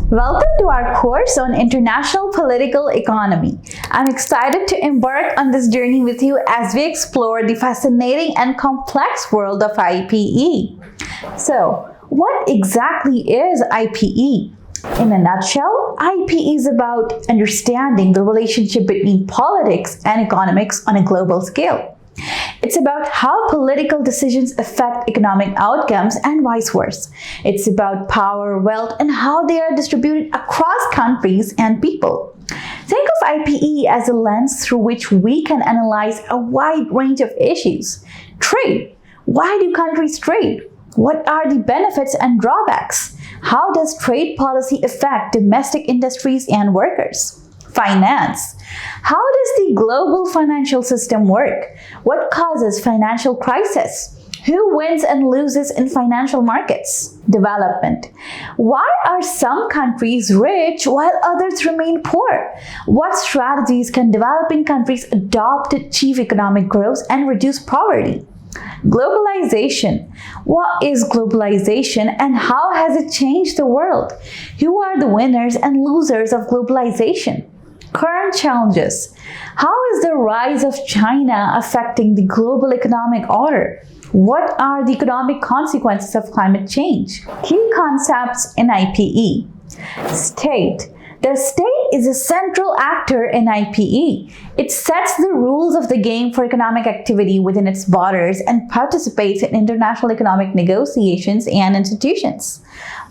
Welcome to our course on International Political Economy. I'm excited to embark on this journey with you as we explore the fascinating and complex world of IPE. So, what exactly is IPE? In a nutshell, IPE is about understanding the relationship between politics and economics on a global scale. It's about how political decisions affect economic outcomes and vice versa. It's about power, wealth, and how they are distributed across countries and people. Think of IPE as a lens through which we can analyze a wide range of issues. Trade. Why do countries trade? What are the benefits and drawbacks? How does trade policy affect domestic industries and workers? Finance. How does the global financial system work? What causes financial crisis? Who wins and loses in financial markets? Development. Why are some countries rich while others remain poor? What strategies can developing countries adopt to achieve economic growth and reduce poverty? Globalization. What is globalization and how has it changed the world? Who are the winners and losers of globalization? Current challenges. How is the rise of China affecting the global economic order? What are the economic consequences of climate change? Key concepts in IPE. State. The state is a central actor in IPE. It sets the rules of the game for economic activity within its borders and participates in international economic negotiations and institutions.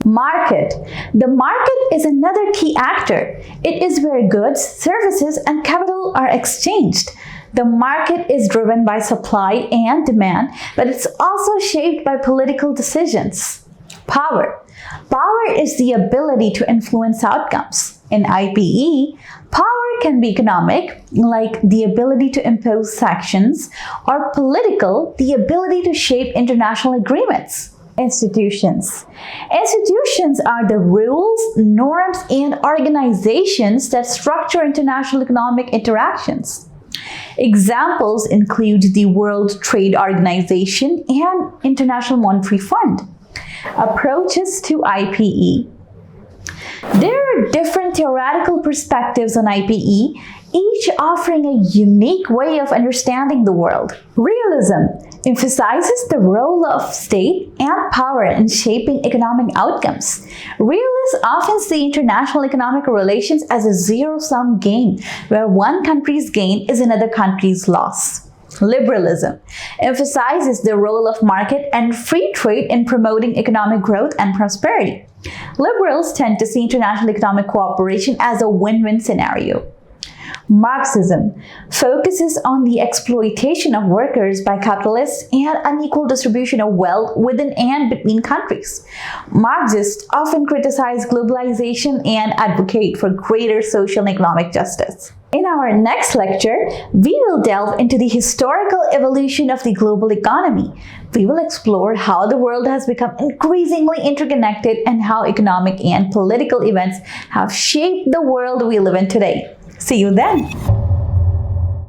Market. The market is another key actor. It is where goods, services, and capital are exchanged. The market is driven by supply and demand, but it's also shaped by political decisions. Power. Power is the ability to influence outcomes. In IPE, power can be economic, like the ability to impose sanctions, or political, the ability to shape international agreements. Institutions. Institutions are the rules, norms, and organizations that structure international economic interactions. Examples include the World Trade Organization and International Monetary Fund. Approaches to IPE. There are different theoretical perspectives on IPE, each offering a unique way of understanding the world. Realism emphasizes the role of state and power in shaping economic outcomes. Realists often see international economic relations as a zero-sum game, where one country's gain is another country's loss. Liberalism emphasizes the role of market and free trade in promoting economic growth and prosperity. Liberals tend to see international economic cooperation as a win-win scenario. Marxism focuses on the exploitation of workers by capitalists and unequal distribution of wealth within and between countries. Marxists often criticize globalization and advocate for greater social and economic justice. In our next lecture, we will delve into the historical evolution of the global economy. We will explore how the world has become increasingly interconnected and how economic and political events have shaped the world we live in today. See you then!